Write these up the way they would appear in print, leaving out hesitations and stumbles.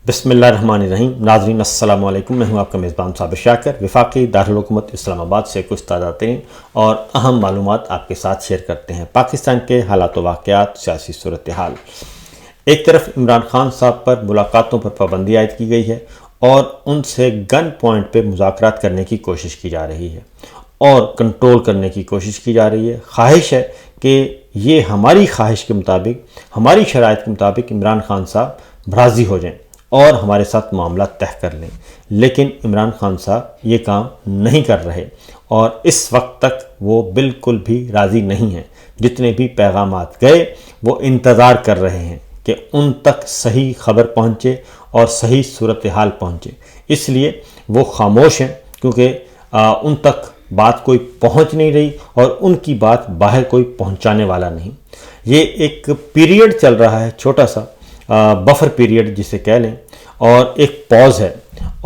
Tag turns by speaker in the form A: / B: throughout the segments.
A: بسم اللہ الرحمن الرحیم۔ ناظرین السلام علیکم، میں ہوں آپ کا میزبان صابر شاکر۔ وفاقی دارالحکومت اسلام آباد سے کچھ تازہ ترین اور اہم معلومات آپ کے ساتھ شیئر کرتے ہیں۔ پاکستان کے حالات و واقعات، سیاسی صورتحال۔ ایک طرف عمران خان صاحب پر ملاقاتوں پر پابندی عائد کی گئی ہے اور ان سے گن پوائنٹ پہ مذاکرات کرنے کی کوشش کی جا رہی ہے اور کنٹرول کرنے کی کوشش کی جا رہی ہے۔ خواہش ہے کہ یہ ہماری خواہش کے مطابق، ہماری شرائط کے مطابق عمران خان صاحب راضی ہو جائیں اور ہمارے ساتھ معاملات طے کر لیں، لیکن عمران خان صاحب یہ کام نہیں کر رہے اور اس وقت تک وہ بالکل بھی راضی نہیں ہیں۔ جتنے بھی پیغامات گئے وہ انتظار کر رہے ہیں کہ ان تک صحیح خبر پہنچے اور صحیح صورتحال پہنچے، اس لیے وہ خاموش ہیں کیونکہ ان تک بات کوئی پہنچ نہیں رہی اور ان کی بات باہر کوئی پہنچانے والا نہیں۔ یہ ایک پیریڈ چل رہا ہے، چھوٹا سا بفر پیریڈ جسے کہہ لیں، اور ایک پوز ہے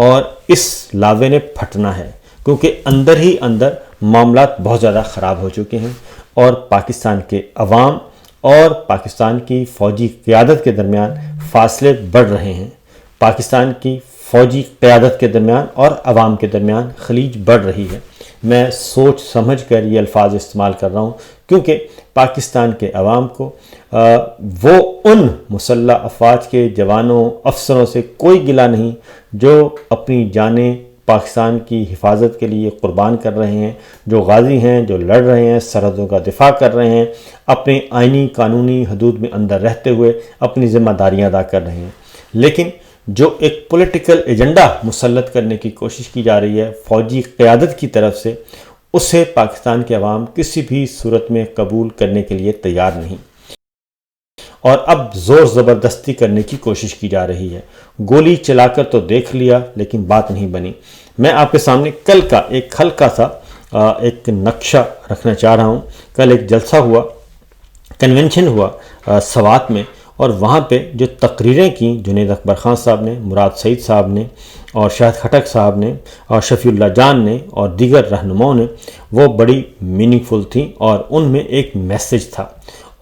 A: اور اس لاوے نے پھٹنا ہے کیونکہ اندر ہی اندر معاملات بہت زیادہ خراب ہو چکے ہیں اور پاکستان کے عوام اور پاکستان کی فوجی قیادت کے درمیان فاصلے بڑھ رہے ہیں۔ پاکستان کی فوجی قیادت کے درمیان اور عوام کے درمیان خلیج بڑھ رہی ہے۔ میں سوچ سمجھ کر یہ الفاظ استعمال کر رہا ہوں کیونکہ پاکستان کے عوام کو وہ ان مسلح افواج کے جوانوں افسروں سے کوئی گلہ نہیں جو اپنی جانیں پاکستان کی حفاظت کے لیے قربان کر رہے ہیں، جو غازی ہیں، جو لڑ رہے ہیں، سرحدوں کا دفاع کر رہے ہیں، اپنے آئینی قانونی حدود میں اندر رہتے ہوئے اپنی ذمہ داریاں ادا کر رہے ہیں۔ لیکن جو ایک پولیٹیکل ایجنڈا مسلط کرنے کی کوشش کی جا رہی ہے فوجی قیادت کی طرف سے، اسے پاکستان کے عوام کسی بھی صورت میں قبول کرنے کے لیے تیار نہیں اور اب زور زبردستی کرنے کی کوشش کی جا رہی ہے۔ گولی چلا کر تو دیکھ لیا لیکن بات نہیں بنی۔ میں آپ کے سامنے کل کا ایک ہلکا سا ایک نقشہ رکھنا چاہ رہا ہوں۔ کل ایک جلسہ ہوا، کنونشن ہوا سوات میں، اور وہاں پہ جو تقریریں کیں جنید اکبر خان صاحب نے، مراد سعید صاحب نے اور شاہد خٹک صاحب نے اور شفیع اللہ جان نے اور دیگر رہنماؤں نے، وہ بڑی میننگ فل تھیں اور ان میں ایک میسج تھا،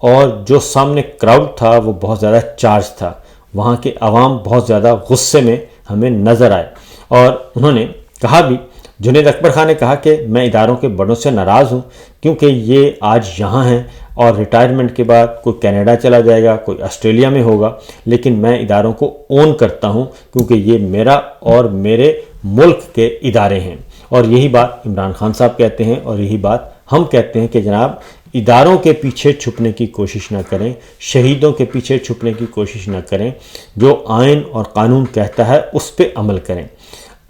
A: اور جو سامنے کراؤڈ تھا وہ بہت زیادہ چارج تھا۔ وہاں کے عوام بہت زیادہ غصے میں ہمیں نظر آئے اور انہوں نے کہا بھی، جنید اکبر خان نے کہا کہ میں اداروں کے بڑوں سے ناراض ہوں کیونکہ یہ آج یہاں ہیں اور ریٹائرمنٹ کے بعد کوئی کینیڈا چلا جائے گا، کوئی آسٹریلیا میں ہوگا، لیکن میں اداروں کو اون کرتا ہوں کیونکہ یہ میرا اور میرے ملک کے ادارے ہیں۔ اور یہی بات عمران خان صاحب کہتے ہیں اور یہی بات ہم کہتے ہیں کہ جناب اداروں کے پیچھے چھپنے کی کوشش نہ کریں، شہیدوں کے پیچھے چھپنے کی کوشش نہ کریں، جو آئین اور قانون کہتا ہے اس پہ عمل کریں۔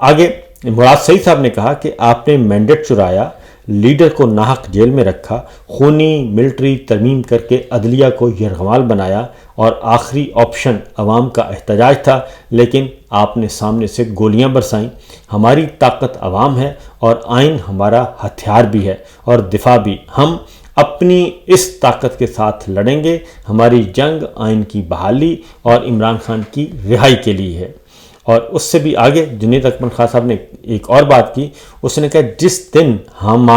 A: آگے مراد سعید صاحب نے کہا کہ آپ نے مینڈیٹ چرایا، لیڈر کو ناحق جیل میں رکھا، خونی ملٹری ترمیم کر کے عدلیہ کو یرغمال بنایا اور آخری آپشن عوام کا احتجاج تھا، لیکن آپ نے سامنے سے گولیاں برسائیں۔ ہماری طاقت عوام ہے اور آئین ہمارا ہتھیار بھی ہے اور دفاع بھی۔ ہم اپنی اس طاقت کے ساتھ لڑیں گے۔ ہماری جنگ آئین کی بحالی اور عمران خان کی رہائی کے لیے ہے۔ اور اس سے بھی آگے جنید اکبر خان صاحب نے ایک اور بات کی، اس نے کہا جس دن ہم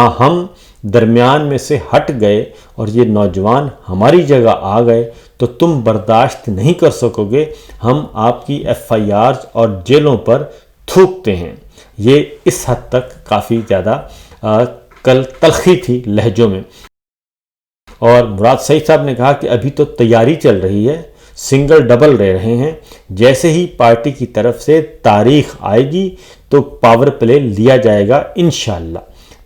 A: درمیان میں سے ہٹ گئے اور یہ نوجوان ہماری جگہ آ گئے تو تم برداشت نہیں کر سکو گے، ہم آپ کی FIRs اور جیلوں پر تھوکتے ہیں۔ یہ اس حد تک کافی زیادہ کل تلخی تھی لہجوں میں۔ اور مراد سعید صاحب نے کہا کہ ابھی تو تیاری چل رہی ہے، سنگل ڈبل رہ رہے ہیں، جیسے ہی پارٹی کی طرف سے تاریخ آئے گی تو پاور پلے لیا جائے گا انشاءاللہ۔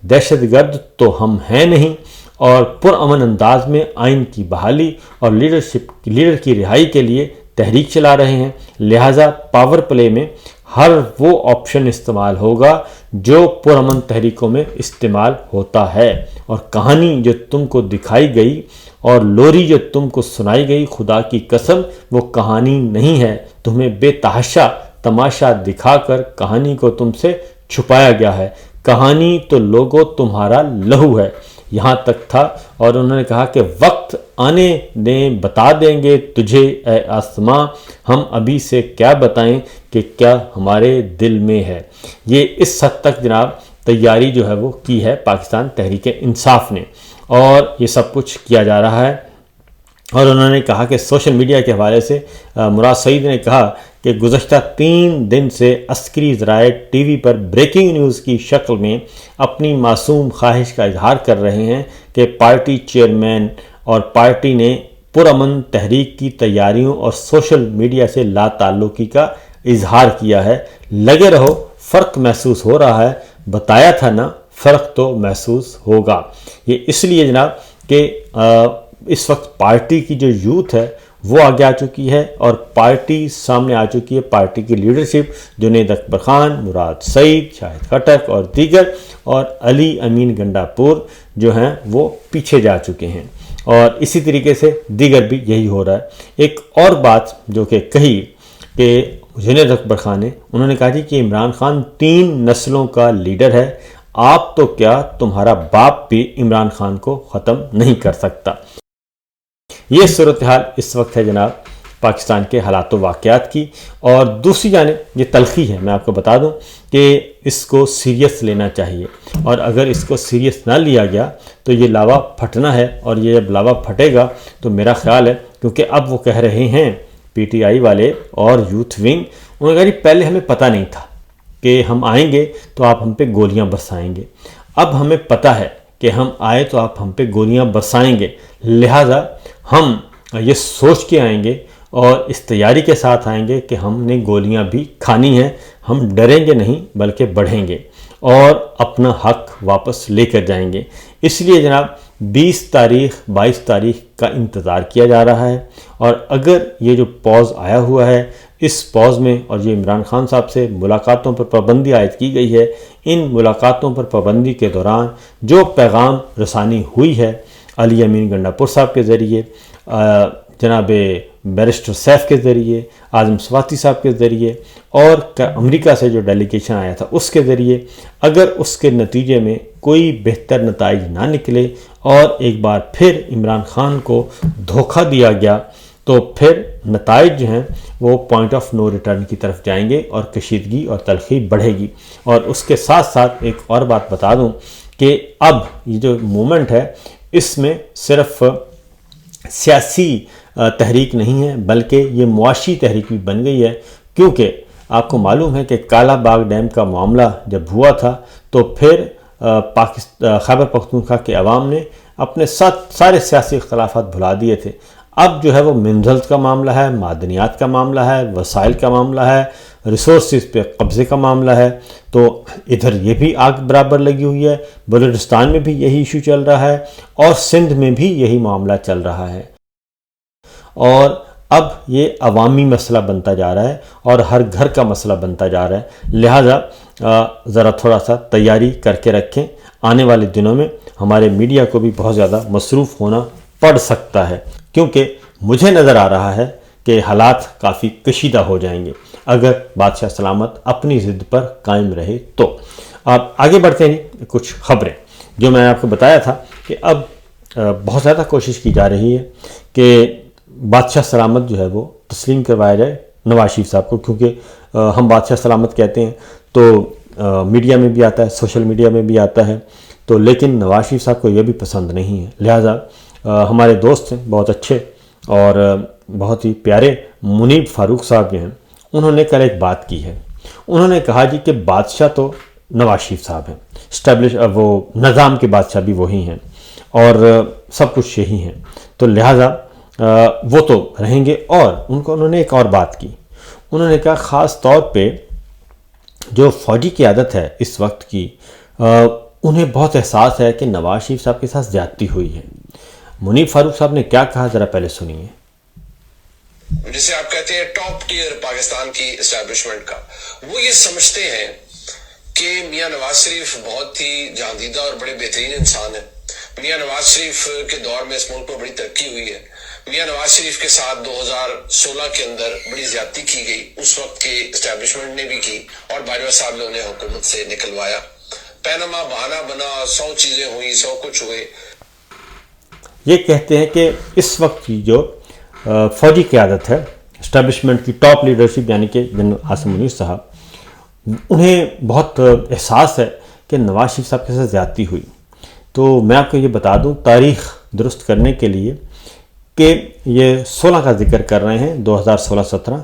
A: دہشت گرد تو ہم ہیں نہیں اور پرامن انداز میں آئین کی بحالی اور لیڈر کی رہائی کے لیے تحریک چلا رہے ہیں، لہٰذا پاور پلے میں ہر وہ آپشن استعمال ہوگا جو پرامن تحریکوں میں استعمال ہوتا ہے، اور کہانی جو تم کو دکھائی گئی اور لوری جو تم کو سنائی گئی، خدا کی قسم وہ کہانی نہیں ہے، تمہیں بے تحاشا تماشا دکھا کر کہانی کو تم سے چھپایا گیا ہے۔ کہانی تو لوگوں تمہارا لہو ہے، یہاں تک تھا۔ اور انہوں نے کہا کہ وقت آنے دیں، بتا دیں گے تجھے اے آسماں، ہم ابھی سے کیا بتائیں کہ کیا ہمارے دل میں ہے۔ یہ اس حد تک جناب تیاری جو ہے وہ کی ہے پاکستان تحریک انصاف نے، اور یہ سب کچھ کیا جا رہا ہے۔ اور انہوں نے کہا کہ سوشل میڈیا کے حوالے سے مراد سعید نے کہا کہ گزشتہ 3 دن سے عسکری ذرائع ٹی وی پر بریکنگ نیوز کی شکل میں اپنی معصوم خواہش کا اظہار کر رہے ہیں کہ پارٹی چیئرمین اور پارٹی نے پرامن تحریک کی تیاریوں اور سوشل میڈیا سے لا تعلقی کا اظہار کیا ہے۔ لگے رہو، فرق محسوس ہو رہا ہے، بتایا تھا نا، فرق تو محسوس ہوگا۔ یہ اس لیے جناب کہ اس وقت پارٹی کی جو یوتھ ہے وہ آگے آ چکی ہے اور پارٹی سامنے آ چکی ہے، پارٹی کی لیڈرشپ جنید اکبر خان، مراد سعید، شاہد خٹک اور دیگر، اور علی امین گنڈا پور جو ہیں وہ پیچھے جا چکے ہیں، اور اسی طریقے سے دیگر بھی یہی ہو رہا ہے۔ ایک اور بات جو کہ کہی کہ جنید اکبر خان نے، انہوں نے کہا جی کہ عمران خان 3 نسلوں کا لیڈر ہے، آپ تو کیا تمہارا باپ بھی عمران خان کو ختم نہیں کر سکتا۔ یہ صورتحال اس وقت ہے جناب پاکستان کے حالات و واقعات کی، اور دوسری جانب یہ تلخی ہے، میں آپ کو بتا دوں کہ اس کو سیریس لینا چاہیے، اور اگر اس کو سیریس نہ لیا گیا تو یہ لاوا پھٹنا ہے، اور یہ جب لاوا پھٹے گا تو میرا خیال ہے، کیونکہ اب وہ کہہ رہے ہیں پی ٹی آئی والے اور یوتھ ونگ، انہوں نے کہا جی پہلے ہمیں پتہ نہیں تھا کہ ہم آئیں گے تو آپ ہم پہ گولیاں برسائیں گے، اب ہمیں پتہ ہے کہ ہم آئے تو آپ ہم پہ گولیاں برسائیں گے، لہٰذا ہم یہ سوچ کے آئیں گے اور اس تیاری کے ساتھ آئیں گے کہ ہم نے گولیاں بھی کھانی ہیں، ہم ڈریں گے نہیں بلکہ بڑھیں گے اور اپنا حق واپس لے کر جائیں گے۔ اس لیے جناب 20 تاریخ 22 تاریخ کا انتظار کیا جا رہا ہے، اور اگر یہ جو پاز آیا ہوا ہے اس پاز میں، اور یہ عمران خان صاحب سے ملاقاتوں پر پابندی عائد کی گئی ہے، ان ملاقاتوں پر پابندی کے دوران جو پیغام رسانی ہوئی ہے علی امین گنڈا پور صاحب کے ذریعے، جناب بیرسٹر سیف کے ذریعے، اعظم سواتی صاحب کے ذریعے، اور امریکہ سے جو ڈیلیگیشن آیا تھا اس کے ذریعے، اگر اس کے نتیجے میں کوئی بہتر نتائج نہ نکلے اور ایک بار پھر عمران خان کو دھوکہ دیا گیا، تو پھر نتائج جو ہیں وہ پوائنٹ آف نو ریٹرن کی طرف جائیں گے اور کشیدگی اور تلخی بڑھے گی۔ اور اس کے ساتھ ساتھ ایک اور بات بتا دوں کہ اب یہ جو مومنٹ ہے اس میں صرف سیاسی تحریک نہیں ہے بلکہ یہ معاشی تحریک بھی بن گئی ہے، کیونکہ آپ کو معلوم ہے کہ کالا باغ ڈیم کا معاملہ جب ہوا تھا تو پھر خیبر پختونخوا کے عوام نے اپنے سارے سیاسی اختلافات بھلا دیے تھے۔ اب جو ہے وہ منرلز کا معاملہ ہے، معدنیات کا معاملہ ہے، وسائل کا معاملہ ہے، ریسورسز پہ قبضے کا معاملہ ہے، تو ادھر یہ بھی آگ برابر لگی ہوئی ہے، بلوچستان میں بھی یہی ایشو چل رہا ہے، اور سندھ میں بھی یہی معاملہ چل رہا ہے، اور اب یہ عوامی مسئلہ بنتا جا رہا ہے اور ہر گھر کا مسئلہ بنتا جا رہا ہے۔ لہٰذا ذرا تھوڑا سا تیاری کر کے رکھیں، آنے والے دنوں میں ہمارے میڈیا کو بھی بہت زیادہ مصروف ہونا پڑ سکتا ہے، کیونکہ مجھے نظر آ رہا ہے کہ حالات کافی کشیدہ ہو جائیں گے اگر بادشاہ سلامت اپنی ضد پر قائم رہے تو۔ آپ آگے بڑھتے ہیں، کچھ خبریں جو میں نے آپ کو بتایا تھا کہ اب بہت زیادہ کوشش کی جا رہی ہے کہ بادشاہ سلامت جو ہے وہ تسلیم کروایا جائے نواز شریف صاحب کو، کیونکہ ہم بادشاہ سلامت کہتے ہیں تو میڈیا میں بھی آتا ہے، سوشل میڈیا میں بھی آتا ہے، تو لیکن نواز شریف صاحب کو یہ بھی پسند نہیں ہے۔ لہٰذا ہمارے دوست ہیں بہت اچھے اور بہت ہی پیارے منیب فاروق صاحب جو ہیں، انہوں نے کل ایک بات کی ہے، انہوں نے کہا جی کہ بادشاہ تو نواز شریف صاحب ہیں، وہ نظام کے بادشاہ بھی وہی ہیں اور سب کچھ یہی ہیں، تو لہٰذا وہ تو رہیں گے۔ اور انہوں نے ایک اور بات کی، انہوں نے کہا خاص طور پہ جو فوجی قیادت ہے اس وقت کی، انہیں بہت احساس ہے کہ نواز شریف صاحب کے ساتھ زیادتی ہوئی ہے۔ منیب فاروق صاحب نے کیا کہا، ذرا پہلے سنیے۔
B: جسے آپ کہتے ہیں ٹاپ ٹیئر پاکستان کی اسٹیبلشمنٹ کا، وہ یہ سمجھتے ہیں کہ میاں نواز شریف بہت ہی جہاندیدہ اور بڑے بہترین انسان ہیں۔ میاں نواز شریف کے دور میں اس ملک میں بڑی ترقی ہوئی ہے۔ میاں نواز شریف کے ساتھ 2016 کے اندر بڑی زیادتی کی گئی، اس وقت کی اسٹیبلشمنٹ نے بھی کی، اور باجوہ صاحب نے انہیں حکومت سے نکلوایا۔ پیناما بہانہ بنا، 100 چیزیں ہوئی، 100 کچھ ہوئے۔
A: یہ کہتے ہیں کہ اس وقت کی جو فوجی قیادت ہے، اسٹیبلشمنٹ کی ٹاپ لیڈرشپ، یعنی کہ جنرل عاصم منیر صاحب، انہیں بہت احساس ہے کہ نواز شریف صاحب کے ساتھ زیادتی ہوئی۔ تو میں آپ کو یہ بتا دوں تاریخ درست کرنے کے لیے کہ یہ 16 کا ذکر کر رہے ہیں، 2016-17،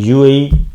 A: UAE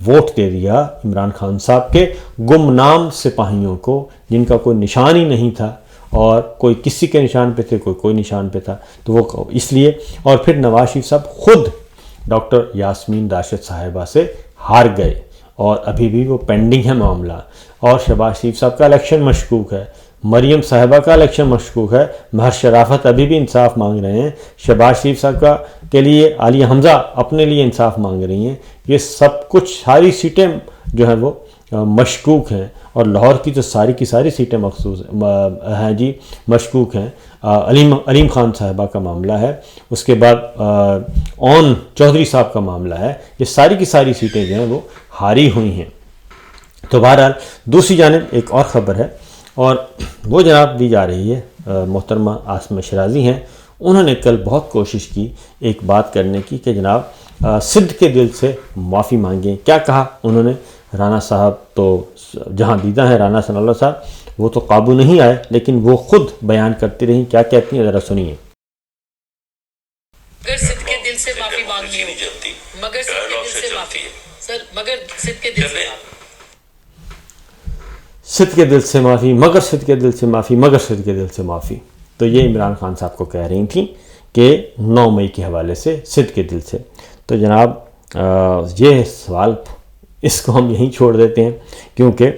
A: ووٹ دے دیا عمران خان صاحب کے گمنام سپاہیوں کو، جن کا کوئی نشان ہی نہیں تھا، اور کوئی کسی کے نشان پہ تھے، کوئی نشان پہ تھا، تو وہ اس لیے. اور پھر نواز شریف صاحب خود ڈاکٹر یاسمین راشد صاحبہ سے ہار گئے، اور ابھی بھی وہ پینڈنگ ہے معاملہ. اور شہباز شریف صاحب کا الیکشن مشکوک ہے، مریم صاحبہ کا الیکشن مشکوک ہے، مہر شرافت ابھی بھی انصاف مانگ رہے ہیں، شہباز شریف صاحب کے لیے عالیہ حمزہ اپنے لیے انصاف مانگ رہی ہیں. یہ سب کچھ ساری سیٹیں جو ہیں وہ مشکوک ہیں، اور لاہور کی تو ساری کی ساری سیٹیں مخصوص ہیں جی مشکوک ہیں. علیم خان صاحبہ کا معاملہ ہے، اس کے بعد اون چودھری صاحب کا معاملہ ہے. یہ ساری کی ساری سیٹیں جو ہیں وہ ہاری ہوئی ہیں. تو بہرحال دوسری جانب ایک اور خبر ہے، اور وہ جناب دی جا رہی ہے محترمہ عاصمہ شیرازی ہیں. انہوں نے کل بہت کوشش کی ایک بات کرنے کی کہ جناب صدق کے دل سے معافی مانگیں. کیا کہا انہوں نے؟ رانا صاحب تو جہاں دیدہ ہیں، رانا ثناء اللہ صاحب، وہ تو قابو نہیں آئے، لیکن وہ خود بیان کرتی رہیں. کیا کہتی ہیں ذرا سنیے.
C: مگر صدق کے دل سے معافی مانگنی ہوتی، مگر صدق کے دل سے معافی سر، مگر صدق کے دل سے
A: صدق کے دل سے معافی، مگر صدق کے دل سے معافی، مگر صدق کے دل سے معافی. تو یہ عمران خان صاحب کو کہہ رہی تھیں کہ 9 مئی کے حوالے سے صدق کے دل سے. تو جناب یہ سوال اس کو ہم یہیں چھوڑ دیتے ہیں، کیونکہ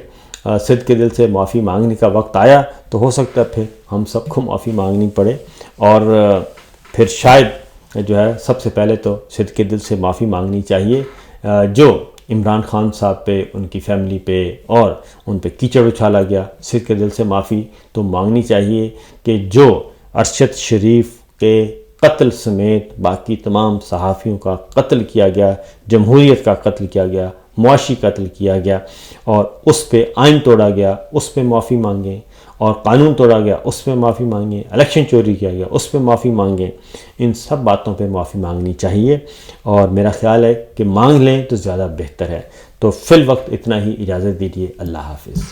A: صدق کے دل سے معافی مانگنے کا وقت آیا تو ہو سکتا ہے پھر ہم سب کو معافی مانگنی پڑے، اور پھر شاید جو ہے سب سے پہلے تو صدق کے دل سے معافی مانگنی چاہیے جو عمران خان صاحب پہ، ان کی فیملی پہ اور ان پہ کیچڑ اچھالا گیا. صدق کے دل سے معافی تو مانگنی چاہیے کہ جو ارشد شریف کے قتل سمیت باقی تمام صحافیوں کا قتل کیا گیا، جمہوریت کا قتل کیا گیا، معاشی قتل کیا گیا، اور اس پہ آئین توڑا گیا، اس پہ معافی مانگیں، اور قانون توڑا گیا اس پہ معافی مانگیں، الیکشن چوری کیا گیا اس پہ معافی مانگیں. ان سب باتوں پہ معافی مانگنی چاہیے، اور میرا خیال ہے کہ مانگ لیں تو زیادہ بہتر ہے. تو فی الوقت اتنا ہی، اجازت دیجیے. اللہ حافظ.